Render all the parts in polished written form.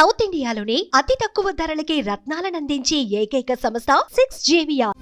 South ఇండియాలోని అతి తక్కువ ధరలకి రత్నాలనందించే ఏకైక సంస్థ 6JVR.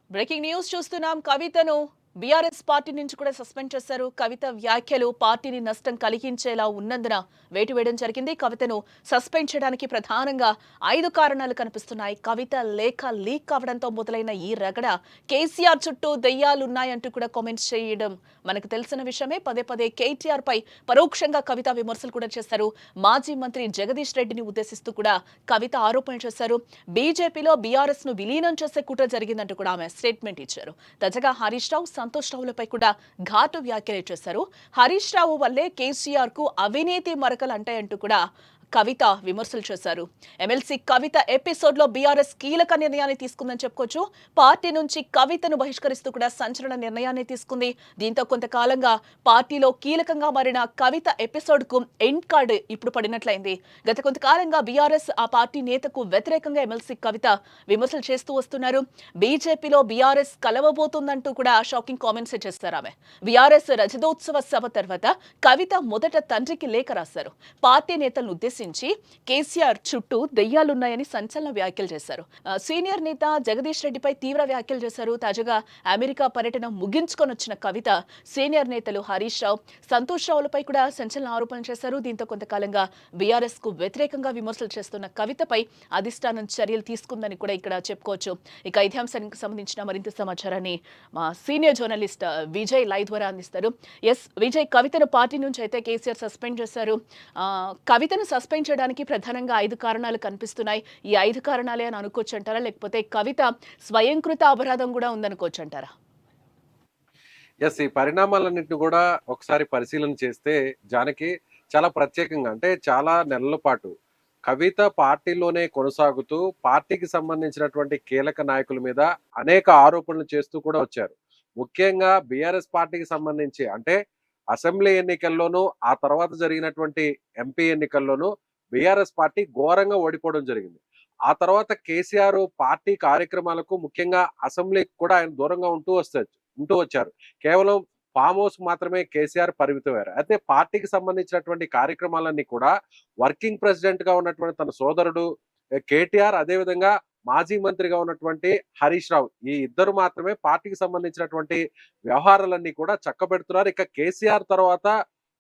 బ్రేకింగ్ న్యూస్ చూస్తున్నాం. కవితను బీఆర్ఎస్ పార్టీ నుంచి కూడా సస్పెండ్ చేశారు. కవిత వ్యాఖ్యలు పార్టీని నష్టం కలిగించేలా ఉన్నందున వేటు వేయడం జరిగింది. కవితను సస్పెండ్ చేయడానికి ప్రధానంగా 5 కారణాలు కనిపిస్తున్నాయి. కవిత లేఖ లీక్ కావడంతో మొదలైన ఈ రగడ కేసీఆర్ చుట్టూ దెయ్యాలున్నాయంటూ కూడా కామెంట్స్ చేయడం మనకు తెలిసిన విషయమే. పదే పదే కేటీఆర్ పై పరోక్షంగా కవిత విమర్శలు కూడా చేశారు. మాజీ మంత్రి జగదీష్ రెడ్డిని ఉద్దేశిస్తూ కూడా కవిత ఆరోపణలు చేశారు. బీజేపీలో బీఆర్ఎస్ ను విలీనం చేసే కుట్ర జరిగిందంటూ కూడా ఆమె స్టేట్మెంట్ ఇచ్చారు. తాజాగా హరీష్ రావు, సంతోష్ రావులపై కూడా ఘాటు వ్యాఖ్యలు చేశారు. హరీష్ రావు వల్లే కేసీఆర్ కు అవినీతి మరకలు అంటాయంటూ కూడా కవిత విమర్శలు చేశారు. ఎమ్మెల్సీ కవిత ఎపిసోడ్ లో బీఆర్ఎస్ కీలక నిర్ణయాన్ని తీసుకుందని చెప్పుకోవచ్చు. పార్టీ నుంచి కవితను బహిష్కరిస్తూ కూడా సంచలన నిర్ణయాన్ని తీసుకుంది. దీంతో కొంతకాలంగా పార్టీలో కీలకంగా మారిన కవిత ఎపిసోడ్ కు ఎండ్ కార్డ్ ఇప్పుడు పడినట్లయింది. గత కొంతకాలంగా బీఆర్ఎస్ ఆ పార్టీ నేతకు వ్యతిరేకంగా ఎమ్మెల్సీ కవిత విమర్శలు చేస్తూ వస్తున్నారు. బీజేపీలో బీఆర్ఎస్ కలవబోతుందంటూ కూడా షాకింగ్ కామెంట్స్ చేస్తారు ఆమె. బీఆర్ఎస్ రజతోత్సవ సభ తర్వాత కవిత మొదట తండ్రికి లేఖ రాశారు. పార్టీ నేతలను ఉద్దేశించి కేసీఆర్ చుట్టూ దెయ్యాలున్నాయని సంచలన వ్యాఖ్యలు చేశారు. సీనియర్ నేత జగదీష్ రెడ్డిపై తీవ్ర వ్యాఖ్యలు చేశారు. తాజాగా అమెరికా పర్యటన ముగించుకొని వచ్చిన కవిత సీనియర్ నేతలు హరీష్ రావు, సంతోష్ రావులపై కూడా సంచలన ఆరోపణలు చేశారు. దీంతో కొంతకాలంగా బీఆర్ఎస్ కు వ్యతిరేకంగా విమర్శలు చేస్తున్న కవితపై అధిష్టానం చర్యలు తీసుకుందని కూడా ఇక్కడ చెప్పుకోవచ్చు. ఇక ఇదే అంశానికి సంబంధించిన మరింత సమాచారాన్ని మా సీనియర్ జర్నలిస్ట్ విజయ్ లైవ్ ద్వారా అందిస్తారు. విజయ్, కవితను పార్టీ నుంచి అయితే కేసీఆర్ సస్పెండ్ చేశారు. కవితను సస్పెండ్ చేయడానికి ప్రధానంగా 5 కారణాలు కనిపిస్తున్నాయి. ఈ 5 కారణాలే అని అనుకోవచ్చు అంటారా, లేకపోతే కవిత స్వయంకృత అపరాధం కూడా ఉందనుకోవచ్చు అంటారా? ఈ పరిణామాలన్నింటినీ కూడా ఒకసారి పరిశీలన చేస్తే జానకి చాలా ప్రత్యేకంగా, అంటే చాలా నెలల పాటు కవిత పార్టీలోనే కొనసాగుతూ పార్టీకి సంబంధించినటువంటి కీలక నాయకుల మీద అనేక ఆరోపణలు చేస్తూ కూడా వచ్చారు. ముఖ్యంగా బీఆర్ఎస్ పార్టీకి సంబంధించి, అంటే అసెంబ్లీ ఎన్నికల్లోనూ ఆ తర్వాత జరిగినటువంటి ఎంపీ ఎన్నికల్లోనూ బీఆర్ఎస్ పార్టీ ఘోరంగా ఓడిపోవడం జరిగింది. ఆ తర్వాత కేసీఆర్ పార్టీ కార్యక్రమాలకు, ముఖ్యంగా అసెంబ్లీకి కూడా ఆయన దూరంగా ఉంటూ వచ్చారు. కేవలం ఫామ్ హౌస్ మాత్రమే కేసీఆర్ పరిమితమయ్యారు. అయితే పార్టీకి సంబంధించినటువంటి కార్యక్రమాలన్నీ కూడా వర్కింగ్ ప్రెసిడెంట్ గా ఉన్నటువంటి తన సోదరుడు కేటీఆర్, అదేవిధంగా మాజీ మంత్రిగా ఉన్నటువంటి హరీష్ రావు, ఈ ఇద్దరు మాత్రమే పార్టీకి సంబంధించినటువంటి వ్యవహారాలన్నీ కూడా చక్కబెడుతున్నారు. ఇక కేసీఆర్ తర్వాత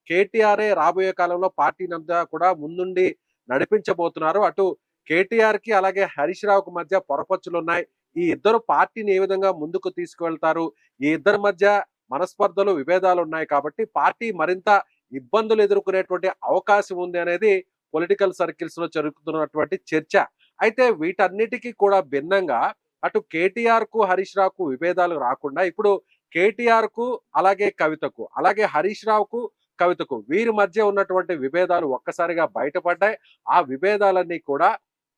కేటీఆర్ఏ రాబోయే కాలంలో పార్టీనంతా కూడా ముందుండి నడిపించబోతున్నారు. అటు కేటీఆర్ కి అలాగే హరీష్ రావుకు మధ్య పొరపచ్చులు ఉన్నాయి. ఈ ఇద్దరు పార్టీని ఏ విధంగా ముందుకు తీసుకువెళ్తారు, ఈ ఇద్దరి మధ్య మనస్పర్ధలు, విభేదాలు ఉన్నాయి. కాబట్టి పార్టీ మరింత ఇబ్బందులు ఎదుర్కొనేటువంటి అవకాశం ఉంది అనేది పొలిటికల్ సర్కిల్స్ లో జరుగుతున్నటువంటి చర్చ. అయితే వీటన్నిటికీ కూడా భిన్నంగా అటు కేటీఆర్ కు హరీష్ రావుకు విభేదాలు రాకుండా ఇప్పుడు కేటీఆర్ కు అలాగే కవితకు, అలాగే హరీష్ రావుకు కవితకు, వీరి మధ్య ఉన్నటువంటి విభేదాలు ఒక్కసారిగా బయటపడ్డాయి. ఆ విభేదాలన్నీ కూడా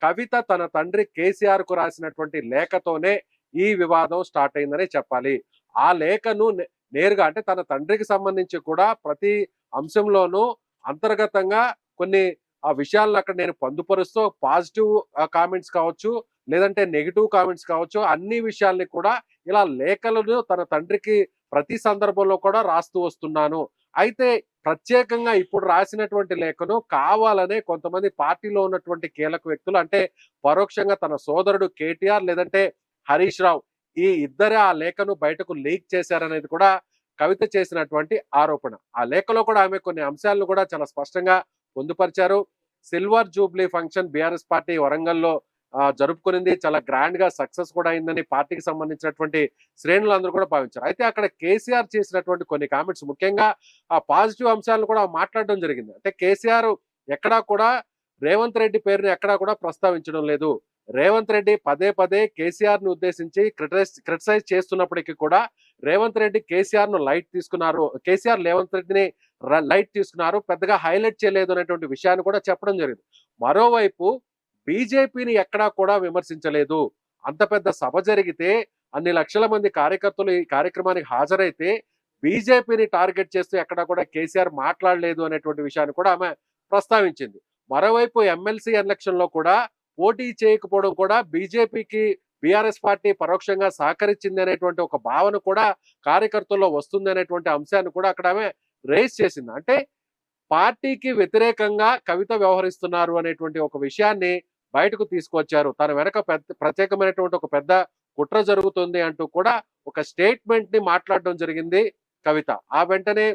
కవిత తన తండ్రి కేసీఆర్ కు రాసినటువంటి లేఖతోనే ఈ వివాదం స్టార్ట్ అయిందనే చెప్పాలి. ఆ లేఖను నేరుగా, అంటే తన తండ్రికి సంబంధించి కూడా ప్రతి అంశంలోనూ అంతర్గతంగా కొన్ని ఆ విషయాలను అక్కడ నేను పొందుపరుస్తూ పాజిటివ్ కామెంట్స్ కావచ్చు, లేదంటే నెగిటివ్ కామెంట్స్ కావచ్చు, అన్ని విషయాల్ని కూడా ఇలా లేఖలను తన తండ్రికి ప్రతి సందర్భంలో కూడా రాస్తూ వస్తున్నాను. అయితే ప్రత్యేకంగా ఇప్పుడు రాసినటువంటి లేఖను కావాలనే కొంతమంది పార్టీలో ఉన్నటువంటి కీలక వ్యక్తులు, అంటే పరోక్షంగా తన సోదరుడు కేటీఆర్ లేదంటే హరీష్ రావు, ఈ ఇద్దరే ఆ లేఖను బయటకు లీక్ చేశారనేది కూడా కవిత చేసినటువంటి ఆరోపణ. ఆ లేఖలో కూడా ఆమె కొన్ని అంశాలను కూడా చాలా స్పష్టంగా పొందుపరిచారు. Silver Jubilee function BRS party వరంగల్లో జరుపుకునింది, చాలా గ్రాండ్ గా సక్సెస్ కూడా అయిందని పార్టీకి సంబంధించినటువంటి శ్రేణులందరూ కూడా భావించారు. అయితే అక్కడ కేసీఆర్ చేసినటువంటి కొన్ని కామెంట్స్, ముఖ్యంగా ఆ పాజిటివ్ అంశాలను కూడా మాట్లాడడం జరిగింది. అంటే కేసీఆర్ ఎక్కడా కూడా రేవంత్ రెడ్డి పేరుని ఎక్కడా కూడా ప్రస్తావించడం లేదు. రేవంత్ రెడ్డి పదే పదే కేసీఆర్ ను ఉద్దేశించి క్రిటిసైజ్ చేస్తున్నప్పటికీ కూడా రేవంత్ రెడ్డి కేసీఆర్ ను లైట్ తీసుకున్నారు, కేసీఆర్ రేవంత్ రెడ్డిని లైట్ తీసుకున్నారు, పెద్దగా హైలైట్ చేయలేదు అనేటువంటి విషయాన్ని కూడా చెప్పడం జరిగింది. మరోవైపు బీజేపీని ఎక్కడా కూడా విమర్శించలేదు. అంత పెద్ద సభ జరిగితే, అన్ని లక్షల మంది కార్యకర్తలు ఈ కార్యక్రమానికి హాజరైతే బీజేపీని టార్గెట్ చేస్తూ ఎక్కడా కూడా కేసీఆర్ మాట్లాడలేదు అనేటువంటి విషయాన్ని కూడా ఆమె ప్రస్తావించింది. మరోవైపు ఎమ్మెల్సీ ఎలక్షన్ లో కూడా పోటీ చేయకపోవడం కూడా బీజేపీకి బీఆర్ఎస్ పార్టీ పరోక్షంగా సహకరించింది అనేటువంటి ఒక భావన కూడా కార్యకర్తల్లో వస్తుంది అనేటువంటి అంశాన్ని కూడా అక్కడ ఆమె రేస్ చేసింది. అంటే పార్టీకి వ్యతిరేకంగా కవిత వ్యవహరిస్తున్నారు అనేటువంటి ఒక విషయాన్ని బయటకు తీసుకొచ్చారు. తన వెనక ప్రత్యేకమైనటువంటి ఒక పెద్ద కుట్ర జరుగుతుంది అంటూ కూడా ఒక స్టేట్మెంట్ ని మాట్లాడడం జరిగింది కవిత. ఆ వెంటనే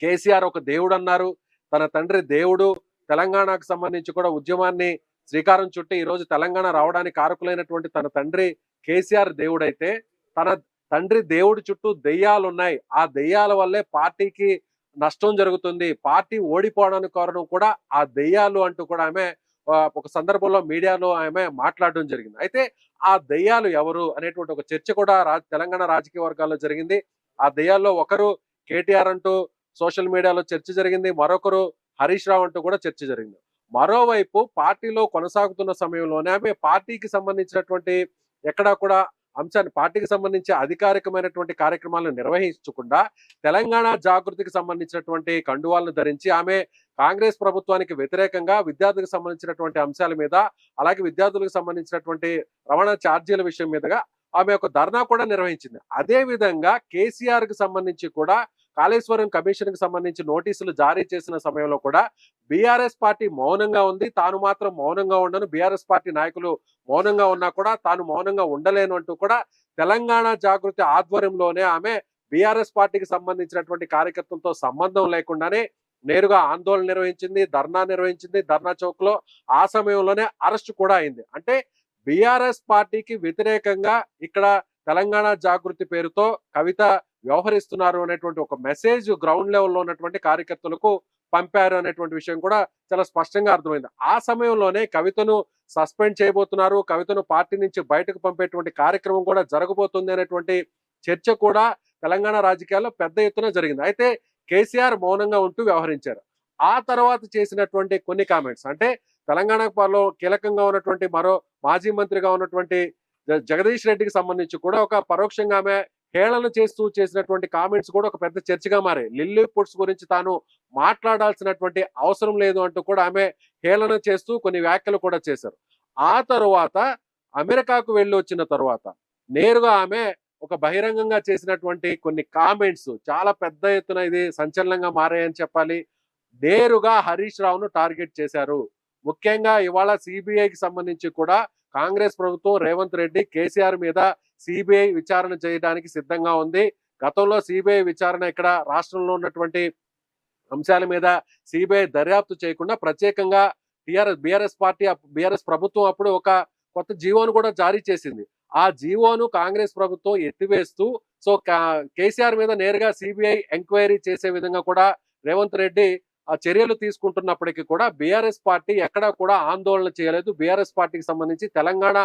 కేసీఆర్ ఒక దేవుడు అన్నారు. తన తండ్రి దేవుడు. తెలంగాణకు సంబంధించి కూడా ఉద్యమాన్ని శ్రీకారం చుట్టి ఈ రోజు తెలంగాణ రావడానికి కారకులైనటువంటి తన తండ్రి కేసీఆర్ దేవుడైతే, తన తండ్రి దేవుడి చుట్టూ దెయ్యాలు ఉన్నాయి. ఆ దెయ్యాల వల్లే పార్టీకి నష్టం జరుగుతుంది. పార్టీ ఓడిపోవడానికి కారణం కూడా ఆ దెయ్యాలు అంటూ కూడా ఆమె ఒక సందర్భంలో మీడియాలో ఆమె మాట్లాడడం జరిగింది. అయితే ఆ దెయ్యాలు ఎవరు అనేటువంటి ఒక చర్చ కూడా తెలంగాణ రాజకీయ వర్గాల్లో జరిగింది. ఆ దెయ్యాల్లో ఒకరు కేటీఆర్ అంటూ సోషల్ మీడియాలో చర్చ జరిగింది. మరొకరు హరీష్ రావు అంటూ కూడా చర్చ జరిగింది. మరోవైపు పార్టీలో కొనసాగుతున్న సమయంలోనే ఆమె పార్టీకి సంబంధించినటువంటి ఎక్కడా కూడా అంశాన్ని, పార్టీకి సంబంధించి అధికారికమైనటువంటి కార్యక్రమాలను నిర్వహించకుండా తెలంగాణ జాగృతికి సంబంధించినటువంటి కండువాలను ధరించి ఆమె కాంగ్రెస్ ప్రభుత్వానికి వ్యతిరేకంగా విద్యార్థులకు సంబంధించినటువంటి అంశాల మీద, అలాగే విద్యార్థులకు సంబంధించినటువంటి రవాణా ఛార్జీల విషయం మీదుగా ఆమె ఒక ధర్నా కూడా నిర్వహించింది. అదే విధంగా కేసీఆర్ కి సంబంధించి కూడా కాళేశ్వరం కమిషన్ కి సంబంధించి నోటీసులు జారీ చేసిన సమయంలో కూడా బీఆర్ఎస్ పార్టీ మౌనంగా ఉంది. తాను మాత్రం మౌనంగా ఉండను, బీఆర్ఎస్ పార్టీ నాయకులు మౌనంగా ఉన్నా కూడా తాను మౌనంగా ఉండలేను అంటూ కూడా తెలంగాణ జాగృతి ఆధ్వర్యంలోనే ఆమె బీఆర్ఎస్ పార్టీకి సంబంధించినటువంటి కార్యకర్తలతో సంబంధం లేకుండానే నేరుగా ఆందోళన నిర్వహించింది, ధర్నా నిర్వహించింది. ధర్నా చౌక్ లో ఆ సమయంలోనే అరెస్ట్ కూడా అయింది. అంటే బీఆర్ఎస్ పార్టీకి వ్యతిరేకంగా ఇక్కడ తెలంగాణ జాగృతి పేరుతో కవిత వ్యవహరిస్తున్నారు అనేటువంటి ఒక మెసేజ్ గ్రౌండ్ లెవెల్లో ఉన్నటువంటి కార్యకర్తలకు పంపారు అనేటువంటి విషయం కూడా చాలా స్పష్టంగా అర్థమైంది. ఆ సమయంలోనే కవితను సస్పెండ్ చేయబోతున్నారు, కవితను పార్టీ నుంచి బయటకు పంపేటువంటి కార్యక్రమం కూడా జరగబోతుంది అనేటువంటి చర్చ కూడా తెలంగాణ రాజకీయాల్లో పెద్ద ఎత్తున జరిగింది. అయితే కేసీఆర్ మౌనంగా ఉంటూ వ్యవహరించారు. ఆ తర్వాత చేసినటువంటి కొన్ని కామెంట్స్, అంటే తెలంగాణ పార్లో కీలకంగా ఉన్నటువంటి మరో మాజీ మంత్రిగా ఉన్నటువంటి జగదీష్ రెడ్డికి సంబంధించి కూడా ఒక పరోక్షంగా ఆమె హేళన చేస్తూ చేసినటువంటి కామెంట్స్ కూడా ఒక పెద్ద చర్చగా మారాయి. లిల్లీ పుట్స్ గురించి తాను మాట్లాడాల్సినటువంటి అవసరం లేదు అంటూ కూడా ఆమె హేళన చేస్తూ కొన్ని వ్యాఖ్యలు కూడా చేశారు. ఆ తరువాత అమెరికాకు వెళ్ళి వచ్చిన తర్వాత నేరుగా ఆమె ఒక బహిరంగంగా చేసినటువంటి కొన్ని కామెంట్స్ చాలా పెద్ద ఎత్తున ఇది సంచలనంగా మారాయని చెప్పాలి. నేరుగా హరీష్ రావును టార్గెట్ చేశారు. ముఖ్యంగా ఇవాళ సిబిఐకి సంబంధించి కూడా కాంగ్రెస్ ప్రభుత్వం రేవంత్ రెడ్డి కేసీఆర్ మీద సిబిఐ విచారణ చేయడానికి సిద్ధంగా ఉంది. గతంలో సిబిఐ విచారణ ఇక్కడ రాష్ట్రంలో ఉన్నటువంటి అంశాల మీద సిబిఐ దర్యాప్తు చేయకుండా ప్రత్యేకంగా బీఆర్ఎస్ ప్రభుత్వం అప్పుడు ఒక కొత్త జీవోను కూడా జారీ చేసింది. ఆ జీవోను కాంగ్రెస్ ప్రభుత్వం ఎత్తివేస్తూ కేసీఆర్ మీద నేరుగా సిబిఐ ఎంక్వైరీ చేసే విధంగా కూడా రేవంత్ రెడ్డి ఆ చర్యలు తీసుకుంటున్నప్పటికీ కూడా బీఆర్ఎస్ పార్టీ ఎక్కడా కూడా ఆందోళన చేయలేదు. బీఆర్ఎస్ పార్టీకి సంబంధించి తెలంగాణ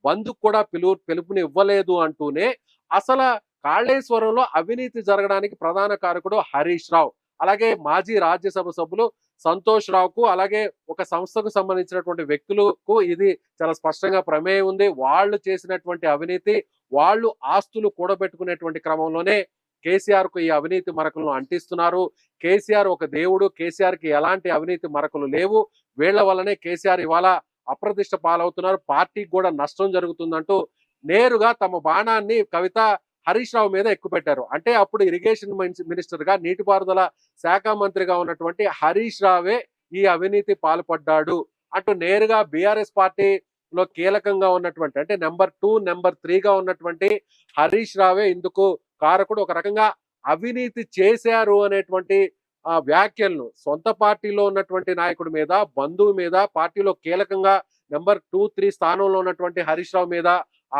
బంద్ కూడా పిలుపుని ఇవ్వలేదు అంటూనే అసలు కాళేశ్వరంలో అవినీతి జరగడానికి ప్రధాన కారకుడు హరీష్ రావు, అలాగే మాజీ రాజ్యసభ సభ్యులు సంతోష్ రావుకు, అలాగే ఒక సంస్థకు సంబంధించినటువంటి వ్యక్తులకు ఇది చాలా స్పష్టంగా ప్రమేయం ఉంది. వాళ్ళు చేసినటువంటి అవినీతి, వాళ్ళు ఆస్తులు కూడబెట్టుకునేటువంటి క్రమంలోనే కేసీఆర్ కు ఈ అవినీతి మరకలను అంటిస్తున్నారు. కేసీఆర్ ఒక దేవుడు, కేసీఆర్ కి ఎలాంటి అవినీతి మరకలు లేవు. వీళ్ల వల్లనే కేసీఆర్ ఇవాళ అప్రతిష్ట పాలవుతున్నారు, పార్టీకి కూడా నష్టం జరుగుతుందంటూ నేరుగా తమ బాణాన్ని కవిత హరీష్ రావు మీద ఎక్కుపెట్టారు. అంటే అప్పుడు ఇరిగేషన్ మినిస్టర్ గా, నీటిపారుదల శాఖ మంత్రిగా ఉన్నటువంటి హరీష్ రావే ఈ అవినీతి పాల్పడ్డాడు అంటూ నేరుగా బీఆర్ఎస్ పార్టీలో కీలకంగా ఉన్నటువంటి, అంటే నెంబర్ 2, నెంబర్ 3గా ఉన్నటువంటి హరీష్ రావే ఇందుకు కారకుడు. ఒక రకంగా అవినీతి చేశారు అనేటువంటి వ్యాఖ్యలను సొంత పార్టీలో ఉన్నటువంటి నాయకుడి మీద, బంధువు మీద, పార్టీలో కీలకంగా నెంబర్ 2, 3 స్థానంలో ఉన్నటువంటి హరీష్ రావు మీద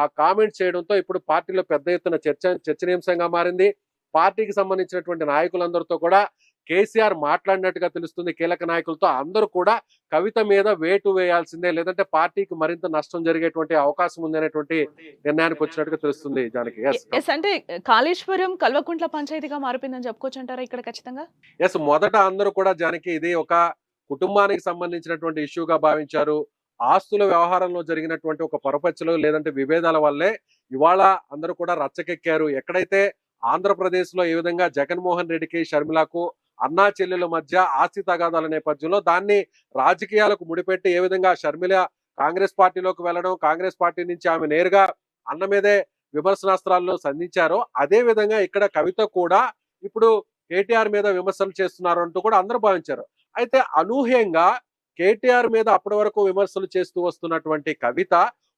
ఆ కామెంట్ చేయడంతో ఇప్పుడు పార్టీలో పెద్ద ఎత్తున చర్చనీయాంశంగా మారింది. పార్టీకి సంబంధించినటువంటి నాయకులందరితో కూడా కేసీఆర్ మాట్లాడినట్టుగా తెలుస్తుంది. కీలక నాయకులతో అందరూ కూడా కవిత మీద వేటు వేయాల్సిందే, లేదంటే పార్టీకి మరింత నష్టం జరిగేటువంటి అవకాశం ఉంది అనేటువంటి నిర్ణయానికి వచ్చినట్టుగా తెలుస్తుంది. జానకి, అంటే కాళేశ్వరం కల్వకుంట్ల పంచాయతీగా మారిపోయిందని చెప్పుకోవచ్చు అంటారా ఇక్కడ ఖచ్చితంగా? మొదట అందరూ కూడా జానకి ఇది ఒక కుటుంబానికి సంబంధించినటువంటి ఇష్యూగా భావించారు. ఆస్తుల వ్యవహారంలో జరిగినటువంటి ఒక పొరపచ్చలు లేదంటే విభేదాల వల్లే ఇవాళ అందరూ కూడా రచ్చకెక్కారు. ఎక్కడైతే ఆంధ్రప్రదేశ్ లో ఏ విధంగా జగన్మోహన్ రెడ్డికి, షర్మిలకు అన్నా చెల్లెల మధ్య ఆస్తి తగాదాల నేపథ్యంలో దాన్ని రాజకీయాలకు ముడిపెట్టి ఏ విధంగా షర్మిల కాంగ్రెస్ పార్టీలోకి వెళ్ళడం, కాంగ్రెస్ పార్టీ నుంచి ఆమె నేరుగా అన్న మీదే విమర్శనాస్త్రాలను సంధించారో అదే విధంగా ఇక్కడ కవిత కూడా ఇప్పుడు కేటీఆర్ మీద విమర్శలు చేస్తున్నారు అంటూ కూడా అందరూ భావించారు. అయితే అనూహ్యంగా కేటీఆర్ మీద అప్పటి వరకు విమర్శలు చేస్తూ వస్తున్నటువంటి కవిత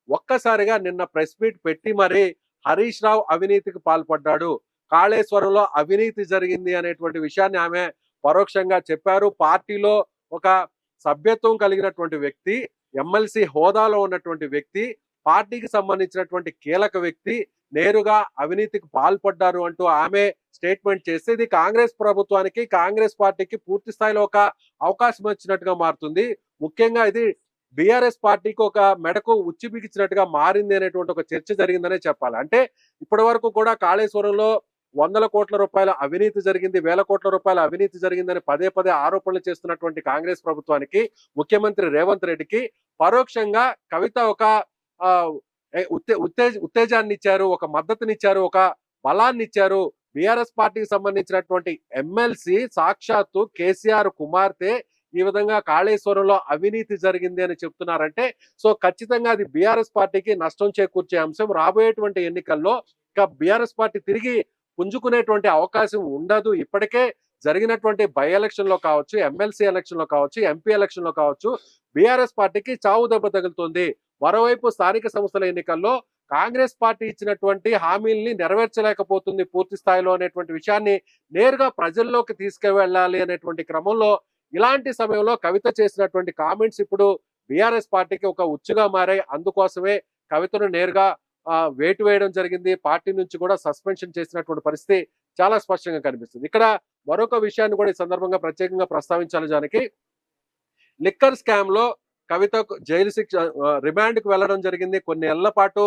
ఒక్కసారిగా నిన్న ప్రెస్ మీట్ పెట్టి మరి హరీష్ రావు అవినీతికి పాల్పడ్డాడు, కాళేశ్వరంలో అవినీతి జరిగింది అనేటువంటి విషయాన్ని ఆమె పరోక్షంగా చెప్పారు. పార్టీలో ఒక సభ్యత్వం కలిగినటువంటి వ్యక్తి, ఎమ్మెల్సీ హోదాలో ఉన్నటువంటి వ్యక్తి, పార్టీకి సంబంధించినటువంటి కీలక వ్యక్తి నేరుగా అవినీతికి పాల్పడ్డారు అంటూ ఆమె స్టేట్మెంట్ చేస్తే ఇది కాంగ్రెస్ ప్రభుత్వానికి, కాంగ్రెస్ పార్టీకి పూర్తి స్థాయిలో ఒక అవకాశం వచ్చినట్టుగా మారుతుంది. ముఖ్యంగా ఇది బీఆర్ఎస్ పార్టీకి ఒక మెడకు ఉచ్చి బిగించినట్టుగా మారింది అనేటువంటి ఒక చర్చ జరిగిందనే చెప్పాలి. అంటే ఇప్పటి వరకు కూడా కాళేశ్వరంలో వందల కోట్ల రూపాయల అవినీతి జరిగింది, వేల కోట్ల రూపాయల అవినీతి జరిగిందని పదే పదే ఆరోపణలు చేస్తున్నటువంటి కాంగ్రెస్ ప్రభుత్వానికి, ముఖ్యమంత్రి రేవంత్ రెడ్డికి పరోక్షంగా కవిత ఒక ఉత్తేజాన్ని ఇచ్చారు, ఒక మద్దతునిచ్చారు, ఒక బలాన్ని ఇచ్చారు. బీఆర్ఎస్ పార్టీకి సంబంధించినటువంటి ఎమ్మెల్సీ సాక్షాత్తు కేసీఆర్ కుమార్తె ఈ విధంగా కాళేశ్వరంలో అవినీతి జరిగింది అని చెప్తున్నారంటే సో ఖచ్చితంగా అది బీఆర్ఎస్ పార్టీకి నష్టం చేకూర్చే అంశం. రాబోయేటువంటి ఎన్నికల్లో ఇక బీఆర్ఎస్ పార్టీ తిరిగి పుంజుకునేటువంటి అవకాశం ఉండదు. ఇప్పటికే జరిగినటువంటి బై ఎలక్షన్ లో కావచ్చు, ఎమ్మెల్సీ ఎలక్షన్ లో కావచ్చు, ఎంపీ ఎలక్షన్ లో కావచ్చు, బీఆర్ఎస్ పార్టీకి చావు దెబ్బ తగులుతుంది. మరోవైపు స్థానిక సంస్థల ఎన్నికల్లో కాంగ్రెస్ పార్టీ ఇచ్చినటువంటి హామీల్ని నెరవేర్చలేకపోతుంది పూర్తి స్థాయిలో అనేటువంటి విషయాన్ని నేరుగా ప్రజల్లోకి తీసుకువెళ్ళాలి అనేటువంటి క్రమంలో ఇలాంటి సమయంలో కవిత చేసినటువంటి కామెంట్స్ ఇప్పుడు బీఆర్ఎస్ పార్టీకి ఒక ఉచ్చుగా మారాయి. అందుకోసమే కవితను నేరుగా వేటు వేయడం జరిగింది. పార్టీ నుంచి కూడా సస్పెన్షన్ చేసినటువంటి పరిస్థితి చాలా స్పష్టంగా కనిపిస్తుంది. ఇక్కడ మరొక విషయాన్ని కూడా ఈ సందర్భంగా ప్రత్యేకంగా ప్రస్తావించాలి. జానకి, లిక్కర్ స్కామ్ లో కవితకు జైలు శిక్ష రిమాండ్ కు వెళ్ళడం జరిగింది. కొన్ని ఏళ్ల పాటు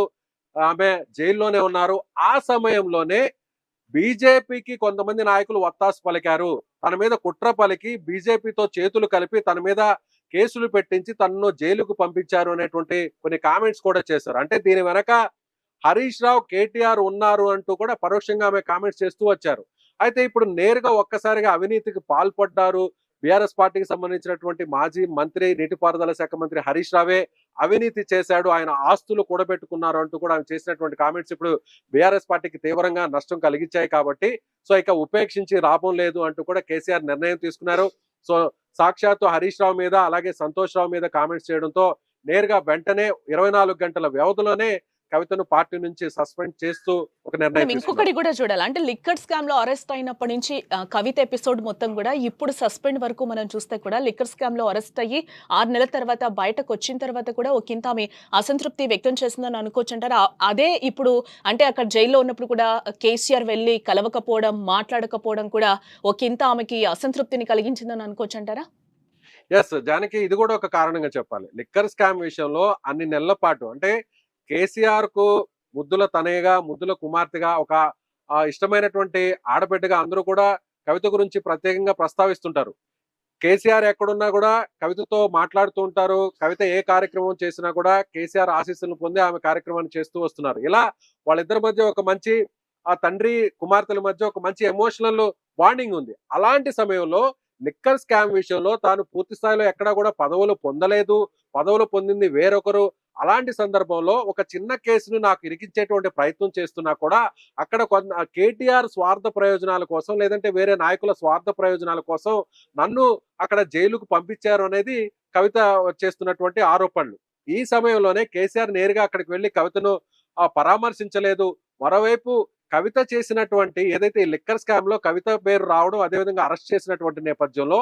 ఆమె జైల్లోనే ఉన్నారు. ఆ సమయంలోనే బీజేపీకి కొంతమంది నాయకులు వత్తాసు పలికారు. తన మీద కుట్ర పలికి బీజేపీతో చేతులు కలిపి తన మీద కేసులు పెట్టించి తనను జైలుకు పంపించారు అనేటువంటి కొన్ని కామెంట్స్ కూడా చేశారు. అంటే దీని వెనక హరీష్ రావు, కేటీఆర్ ఉన్నారు అంటూ కూడా పరోక్షంగా ఆమె కామెంట్స్ చేస్తూ వచ్చారు. అయితే ఇప్పుడు నేరుగా ఒక్కసారిగా అవినీతికి పాల్పడ్డారు, బీఆర్ఎస్ పార్టీకి సంబంధించినటువంటి మాజీ మంత్రి, నీటిపారుదల శాఖ మంత్రి హరీష్ రావే అవినీతి చేశాడు, ఆయన ఆస్తులు కూడబెట్టుకున్నారు అంటూ కూడా ఆయన చేసినటువంటి కామెంట్స్ ఇప్పుడు బీఆర్ఎస్ పార్టీకి తీవ్రంగా నష్టం కలిగించాయి. కాబట్టి సో ఇక ఉపేక్షించి లాభం లేదు అంటూ కూడా కేసీఆర్ నిర్ణయం తీసుకున్నారు. సో సాక్షాత్తు హరీష్ రావు మీద అలాగే సంతోష్ రావు మీద కామెంట్స్ చేయడంతో నేరుగా వెంటనే 24 గంటల వ్యవధిలోనే కవితను పార్టీ నుంచి సస్పెండ్ చేస్తూ ఒక నిర్ణయం. ఇంకొకటి కూడా చూడాలి, అంటే లిక్కర్ స్కామ్ లో అరెస్ట్ అయినప్పటి నుంచి కవిత ఎపిసోడ్ మొత్తం కూడా ఇప్పుడు సస్పెండ్ వరకు మనం చూస్తే కూడా లిక్కర్ స్కామ్ లో అరెస్ట్ అయ్యి 6 నెలల తర్వాత బయటకు వచ్చిన తర్వాత కూడా ఒకంత ఆమె అసంతృప్తి వ్యక్తం చేసిందని అనుకోవచ్చు అంటారా? అదే ఇప్పుడు అంటే అక్కడ జైల్లో ఉన్నప్పుడు కూడా కేసీఆర్ వెళ్ళి కలవకపోవడం, మాట్లాడకపోవడం కూడా ఒకంత ఆమెకి అసంతృప్తిని కలిగించిందని అనుకోవచ్చు అంటారా? ఎస్ జానకి, ఇది కూడా ఒక కారణంగా చెప్పాలి. లిక్కర్ స్కామ్ విషయంలో అన్ని నెలల పాటు అంటే కేసీఆర్ కు ముద్దుల తనయగా, ముద్దుల కుమార్తెగా, ఒక ఇష్టమైనటువంటి ఆడబిడ్డగా అందరూ కూడా కవిత గురించి ప్రత్యేకంగా ప్రస్తావిస్తుంటారు. కేసీఆర్ ఎక్కడున్నా కూడా కవితతో మాట్లాడుతూ ఉంటారు. కవిత ఏ కార్యక్రమం చేసినా కూడా కేసీఆర్ ఆశీస్సులను పొంది ఆమె కార్యక్రమాన్ని చేస్తూ వస్తున్నారు. ఇలా వాళ్ళిద్దరి మధ్య ఒక మంచి తండ్రి కుమార్తెల మధ్య ఒక మంచి ఎమోషనల్ బాండింగ్ ఉంది. అలాంటి సమయంలో లిక్కర్ స్కామ్ విషయంలో తాను పూర్తి స్థాయిలో ఎక్కడా కూడా పదవులు పొందలేదు, పదవులు పొందింది వేరొకరు. అలాంటి సందర్భంలో ఒక చిన్న కేసును నాకు ఇరికించేటువంటి ప్రయత్నం చేస్తున్నా కూడా అక్కడ కేటీఆర్ స్వార్థ ప్రయోజనాల కోసం లేదంటే వేరే నాయకుల స్వార్థ ప్రయోజనాల కోసం నన్ను అక్కడ జైలుకు పంపించారు అనేది కవిత చేస్తున్నటువంటి ఆరోపణలు. ఈ సమయంలోనే కేసీఆర్ నేరుగా అక్కడికి వెళ్లి కవితను పరామర్శించలేదు. మరోవైపు కవిత చేసినటువంటి ఏదైతే లిక్కర్ స్కామ్ లో కవిత పేరు రావడం, అదేవిధంగా అరెస్ట్ చేసినటువంటి నేపథ్యంలో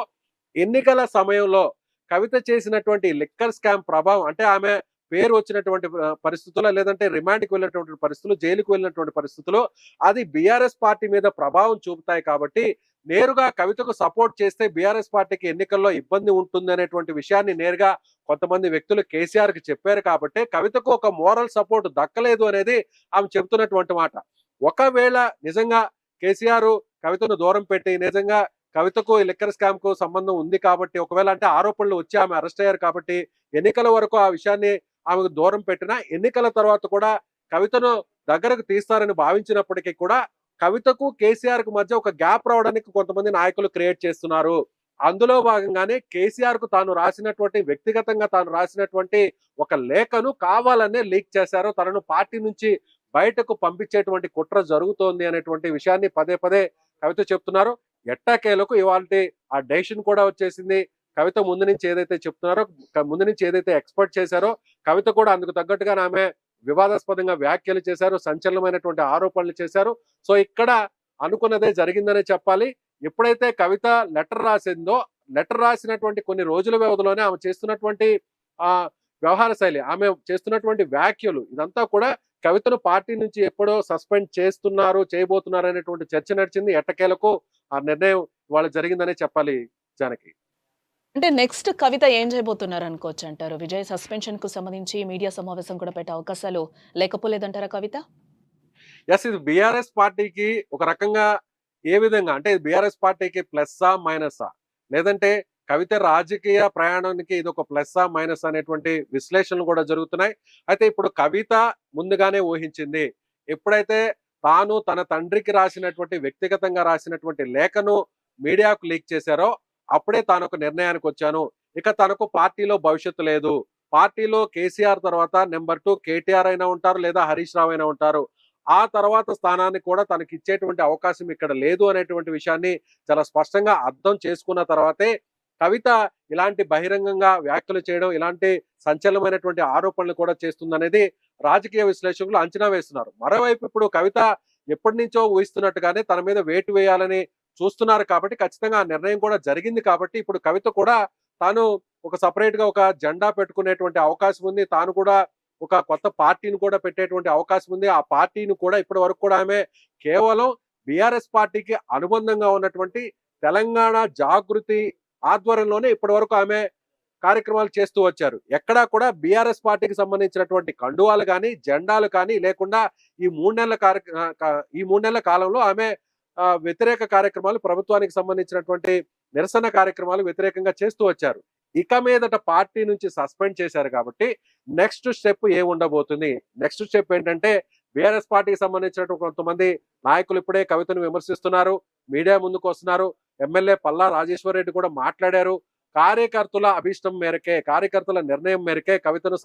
ఎన్నికల సమయంలో కవిత చేసినటువంటి లిక్కర్ స్కామ్ ప్రభావం అంటే ఆమె పేరు వచ్చినటువంటి పరిస్థితుల్లో లేదంటే రిమాండ్కి వెళ్ళినటువంటి పరిస్థితులు, జైలుకు వెళ్ళినటువంటి పరిస్థితులు అది బీఆర్ఎస్ పార్టీ మీద ప్రభావం చూపుతాయి. కాబట్టి నేరుగా కవితకు సపోర్ట్ చేస్తే బీఆర్ఎస్ పార్టీకి ఎన్నికల్లో ఇబ్బంది ఉంటుంది అనేటువంటి విషయాన్ని నేరుగా కొంతమంది వ్యక్తులు కేసీఆర్ కి చెప్పారు. కాబట్టి కవితకు ఒక మోరల్ సపోర్ట్ దక్కలేదు అనేది ఆమె చెబుతున్నటువంటి మాట. ఒకవేళ నిజంగా కేసీఆర్ కవితను దూరం పెట్టి నిజంగా కవితకు లిక్కర్ స్కామ్ కు సంబంధం ఉంది కాబట్టి ఒకవేళ అంటే ఆరోపణలు వచ్చి ఆమె అరెస్ట్ అయ్యారు కాబట్టి ఎన్నికల వరకు ఆ విషయాన్ని ఆమెకు దూరం పెట్టినా ఎన్నికల తర్వాత కూడా కవితను దగ్గరకు తీస్తారని భావించినప్పటికీ కూడా కవితకు కేసీఆర్ కు మధ్య ఒక గ్యాప్ రావడానికి కొంతమంది నాయకులు క్రియేట్ చేస్తున్నారు. అందులో భాగంగానే కేసీఆర్ కు తాను రాసినటువంటి వ్యక్తిగతంగా తాను రాసినటువంటి ఒక లేఖను కావాలనే లీక్ చేశారు. తనను పార్టీ నుంచి బయటకు పంపించేటువంటి కుట్ర జరుగుతోంది అనేటువంటి విషయాన్ని పదే పదే కవిత చెప్తున్నారు. ఎట్టాకేలకు ఇవాల్టి ఆ డెసిషన్ కూడా వచ్చేసింది. కవిత ముందు నుంచి ఏదైతే చెప్తున్నారో, ముందు నుంచి ఏదైతే ఎక్స్‌పెక్ట్ చేశారో, కవిత కూడా అందుకు తగ్గట్టుగానే ఆమె వివాదాస్పదంగా వ్యాఖ్యలు చేశారు. సంచలనమైనటువంటి ఆరోపణలు చేశారు. సో ఇక్కడ అనుకున్నదే జరిగిందనే చెప్పాలి. ఎప్పుడైతే కవిత లెటర్ రాసిందో, లెటర్ రాసినటువంటి కొన్ని రోజుల వ్యవధిలోనే ఆమె చేస్తున్నటువంటి వ్యవహార శైలి, ఆమె చేస్తున్నటువంటి వ్యాఖ్యలు, ఇదంతా కూడా కవితను పార్టీ నుంచి ఎప్పుడో సస్పెండ్ చేస్తున్నారు, చేయబోతున్నారు అనేటువంటి చర్చ నడిచింది. ఎట్టకేలకు ఆ నిర్ణయం ఇవాళ జరిగిందనే చెప్పాలి జానకి. అంటే నెక్స్ట్ కవిత ఏం చేయబోతున్నారు అనుకోవచ్చు అంటారు? విజయ్ సస్పెన్షన్ కు సంబంధించి మీడియా సమావేశం కూడా పెట్టే అవకాశాలు లేకపోలేదంటారా కవిత? ఇది బీఆర్ఎస్ పార్టీకి ఒక రకంగా ఏ విధంగా అంటే బీఆర్ఎస్ పార్టీకి ప్లస్సా మైనసా, లేదంటే కవిత రాజకీయ ప్రయాణానికి ఇది ఒక ప్లస్సా మైనస్ అనేటువంటి విశ్లేషణలు కూడా జరుగుతున్నాయి. అయితే ఇప్పుడు కవిత ముందుగానే ఊహించింది. ఎప్పుడైతే తాను తన తండ్రికి రాసినటువంటి వ్యక్తిగతంగా రాసినటువంటి లేఖను మీడియాకు లీక్ చేశారో అప్పుడే తాను ఒక నిర్ణయానికి వచ్చాను. ఇక తనకు పార్టీలో భవిష్యత్తు లేదు. పార్టీలో కేసీఆర్ తర్వాత నెంబర్ 2 కేటీఆర్ అయినా ఉంటారు, లేదా హరీష్ రావు అయినా ఉంటారు. ఆ తర్వాత స్థానాన్ని కూడా తనకి ఇచ్చేటువంటి అవకాశం ఇక్కడ లేదు అనేటువంటి విషయాన్ని చాలా స్పష్టంగా అర్థం చేసుకున్న తర్వాతే కవిత ఇలాంటి బహిరంగంగా వ్యాఖ్యలు చేయడం, ఇలాంటి సంచలనమైనటువంటి ఆరోపణలు కూడా చేస్తుందనేది రాజకీయ విశ్లేషకులు అంచనా వేస్తున్నారు. మరోవైపు ఇప్పుడు కవిత ఎప్పటి నుంచో ఊహిస్తున్నట్టుగానే తన మీద వేటు వేయాలని చూస్తున్నారు కాబట్టి ఖచ్చితంగా ఆ నిర్ణయం కూడా జరిగింది కాబట్టి ఇప్పుడు కవిత కూడా తాను ఒక సపరేట్ గా ఒక జెండా పెట్టుకునేటువంటి అవకాశం ఉంది. తాను కూడా ఒక కొత్త పార్టీని కూడా పెట్టేటువంటి అవకాశం ఉంది. ఆ పార్టీని కూడా ఇప్పటి వరకు కూడా ఆమె కేవలం బీఆర్ఎస్ పార్టీకి అనుబంధంగా ఉన్నటువంటి తెలంగాణ జాగృతి ఆధ్వర్యంలోనే ఇప్పటి వరకు ఆమె కార్యక్రమాలు చేస్తూ వచ్చారు. ఎక్కడా కూడా బీఆర్ఎస్ పార్టీకి సంబంధించినటువంటి కండువాలు కానీ, జెండాలు కానీ లేకుండా ఈ 3 నెలల కాలంలో ఆమె వ్యతిరేక కార్యక్రమాలు, ప్రభుత్వానికి సంబంధించినటువంటి నిరసన కార్యక్రమాలు వ్యతిరేకంగా చేస్తూ వచ్చారు. ఇక మీదట పార్టీ నుంచి సస్పెండ్ చేశారు కాబట్టి నెక్స్ట్ స్టెప్ ఏముండబోతుంది? నెక్స్ట్ స్టెప్ ఏంటంటే బీఆర్ఎస్ పార్టీకి సంబంధించినటువంటి కొంతమంది నాయకులు ఇప్పుడే కవితను విమర్శిస్తున్నారు, మీడియా ముందుకు వస్తున్నారు. ఎమ్మెల్యే పల్లా రాజేశ్వర్ రెడ్డి కూడా మాట్లాడారు. కార్యకర్తల అభిష్టం మేరకే, కార్యకర్తల నిర్ణయం మేరకే కవితను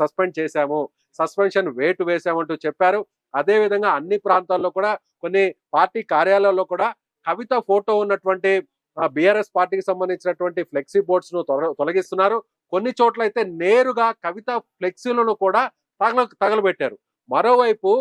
సస్పెండ్ చేశాము, సస్పెన్షన్ వేటు వేశామంటూ చెప్పారు. అదే విధంగా అన్ని ప్రాంతాల్లో కూడా కొన్ని పార్టీ కార్యాలయాల్లో కూడా కవిత ఫోటో ఉన్నటువంటి బీఆర్ఎస్ పార్టీకి సంబంధించినటువంటి ఫ్లెక్సీ బోర్డ్స్ ను తొలగిస్తున్నారు. కొన్ని చోట్ల అయితే నేరుగా కవిత ఫ్లెక్సీలను కూడా తగలబెట్టారు. మరోవైపు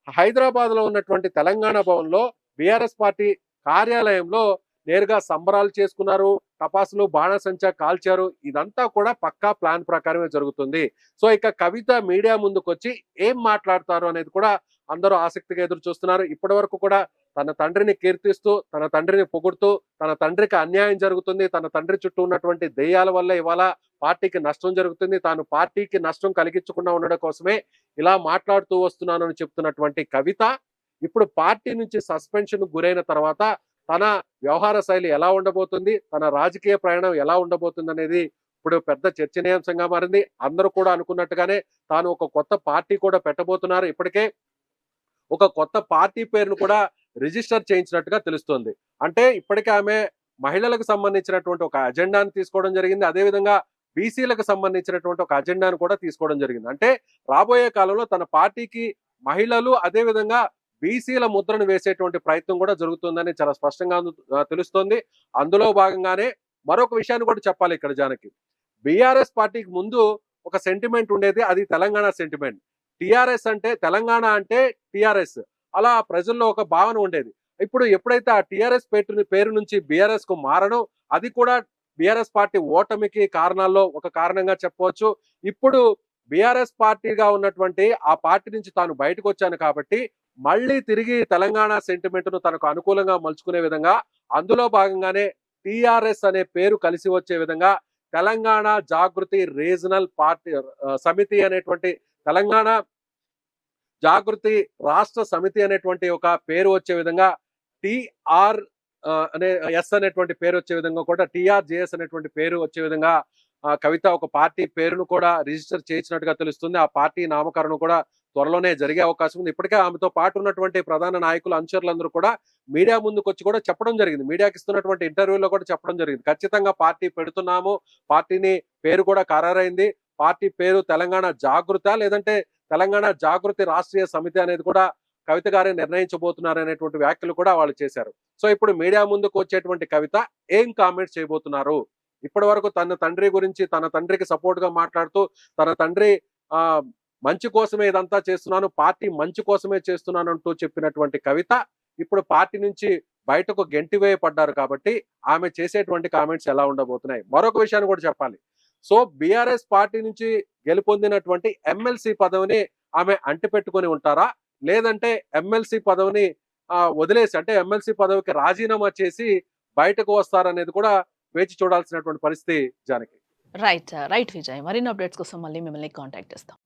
హైదరాబాద్ లో ఉన్నటువంటి తెలంగాణ భవన్ లో బీఆర్ఎస్ పార్టీ కార్యాలయంలో నేరుగా సంబరాలు చేసుకున్నారు, టపాసులు బాణసంచా కాల్చారు. ఇదంతా కూడా పక్కా ప్లాన్ ప్రకారమే జరుగుతుంది. సో ఇక కవిత మీడియా ముందుకొచ్చి ఏం మాట్లాడతారు అనేది కూడా అందరూ ఆసక్తిగా ఎదురు చూస్తున్నారు. ఇప్పటి వరకు కూడా తన తండ్రిని కీర్తిస్తూ, తన తండ్రిని పొగుడుతూ, తన తండ్రికి అన్యాయం జరుగుతుంది, తన తండ్రి చుట్టూ ఉన్నటువంటి దెయ్యాల వల్ల ఇవాళ పార్టీకి నష్టం జరుగుతుంది, తాను పార్టీకి నష్టం కలిగించకుండా ఉండడం కోసమే ఇలా మాట్లాడుతూ వస్తున్నాను అని చెప్తున్నటువంటి కవిత ఇప్పుడు పార్టీ నుంచి సస్పెన్షన్ గురైన తర్వాత తన వ్యవహార శైలి ఎలా ఉండబోతుంది, తన రాజకీయ ప్రయాణం ఎలా ఉండబోతుంది అనేది ఇప్పుడు పెద్ద చర్చనీయాంశంగా మారింది. అందరూ కూడా అనుకున్నట్టుగానే తాను ఒక కొత్త పార్టీ కూడా పెట్టబోతున్నారు. ఇప్పటికే ఒక కొత్త పార్టీ పేరును కూడా రిజిస్టర్ చేయించినట్టుగా తెలుస్తోంది. అంటే ఇప్పటికే ఆమె మహిళలకు సంబంధించినటువంటి ఒక అజెండాను తీసుకోవడం జరిగింది. అదేవిధంగా బీసీలకు సంబంధించినటువంటి ఒక అజెండాను కూడా తీసుకోవడం జరిగింది. అంటే రాబోయే కాలంలో తన పార్టీకి మహిళలు అదేవిధంగా బీసీల ముద్రను వేసేటువంటి ప్రయత్నం కూడా జరుగుతుందని చాలా స్పష్టంగా తెలుస్తోంది. అందులో భాగంగానే మరొక విషయాన్ని కూడా చెప్పాలి ఇక్కడ జానకి. బీఆర్ఎస్ పార్టీకి ముందు ఒక సెంటిమెంట్ ఉండేది, అది తెలంగాణ సెంటిమెంట్. టిఆర్ఎస్ అంటే తెలంగాణ అంటే టిఆర్ఎస్, అలా ప్రజల్లో ఒక భావన ఉండేది. ఇప్పుడు ఎప్పుడైతే ఆ టిఆర్ఎస్ పేరు నుంచి బీఆర్ఎస్ కు మారడం, అది కూడా బీఆర్ఎస్ పార్టీ ఓటమికి కారణాల్లో ఒక కారణంగా చెప్పవచ్చు. ఇప్పుడు బీఆర్ఎస్ పార్టీగా ఉన్నటువంటి ఆ పార్టీ నుంచి తాను బయటకు వచ్చాను కాబట్టి మళ్ళీ తిరిగి తెలంగాణ సెంటిమెంట్ ను తనకు అనుకూలంగా మలుచుకునే విధంగా, అందులో భాగంగానే టిఆర్ఎస్ అనే పేరు కలిసి వచ్చే విధంగా తెలంగాణ జాగృతి రీజనల్ పార్టీ సమితి అనేటువంటి, తెలంగాణ జాగృతి రాష్ట్ర సమితి అనేటువంటి ఒక పేరు వచ్చే విధంగా, టిఆర్ అనే ఎస్ అనేటువంటి పేరు వచ్చే విధంగా కూడా, టిఆర్జేఎస్ అనేటువంటి పేరు వచ్చే విధంగా కవిత ఒక పార్టీ పేరును కూడా రిజిస్టర్ చేసినట్టుగా తెలుస్తుంది. ఆ పార్టీ నామకరణం కూడా త్వరలోనే జరిగే అవకాశం ఉంది. ఇప్పటికే ఆమెతో పాటు ఉన్నటువంటి ప్రధాన నాయకులు, అనుచరులందరూ కూడా మీడియా ముందుకు వచ్చి కూడా చెప్పడం జరిగింది. మీడియాకి ఇస్తున్నటువంటి ఇంటర్వ్యూలో కూడా చెప్పడం జరిగింది. ఖచ్చితంగా పార్టీ పెడుతున్నాము, పార్టీని పేరు కూడా ఖరారైంది, పార్టీ పేరు తెలంగాణ జాగృత లేదంటే తెలంగాణ జాగృతి రాష్ట్రీయ సమితి అనేది కూడా కవిత గారే నిర్ణయించబోతున్నారు అనేటువంటి వ్యాఖ్యలు కూడా వాళ్ళు చేశారు. సో ఇప్పుడు మీడియా ముందుకు వచ్చేటువంటి కవిత ఏం కామెంట్స్ చేయబోతున్నారు, ఇప్పటి వరకు తన తండ్రి గురించి, తన తండ్రికి సపోర్ట్ గా మాట్లాడుతూ తన తండ్రి మంచి కోసమే ఇదంతా చేస్తున్నాను, పార్టీ మంచి కోసమే చేస్తున్నాను అంటూ చెప్పినటువంటి కవిత ఇప్పుడు పార్టీ నుంచి బయటకు గెంటివేయబడ్డారు కాబట్టి ఆమె చేసేటువంటి కామెంట్స్ ఎలా ఉండబోతున్నాయి. మరొక విషయాన్ని కూడా చెప్పాలి. సో బీఆర్ఎస్ పార్టీ నుంచి గెలుపొందినటువంటి ఎమ్మెల్సీ పదవిని ఆమె అంటిపెట్టుకొని ఉంటారా, లేదంటే ఎమ్మెల్సీ పదవిని వదిలేసి, అంటే ఎమ్మెల్సీ పదవికి రాజీనామా చేసి బయటకు వస్తారనేది కూడా వేచి చూడాల్సినటువంటి పరిస్థితి జానకి. రైట్ విజయ్. మరిన్ని అప్డేట్స్ కోసం మళ్ళీ మిమ్మల్ని కాంటాక్ట్ చేస్తాం.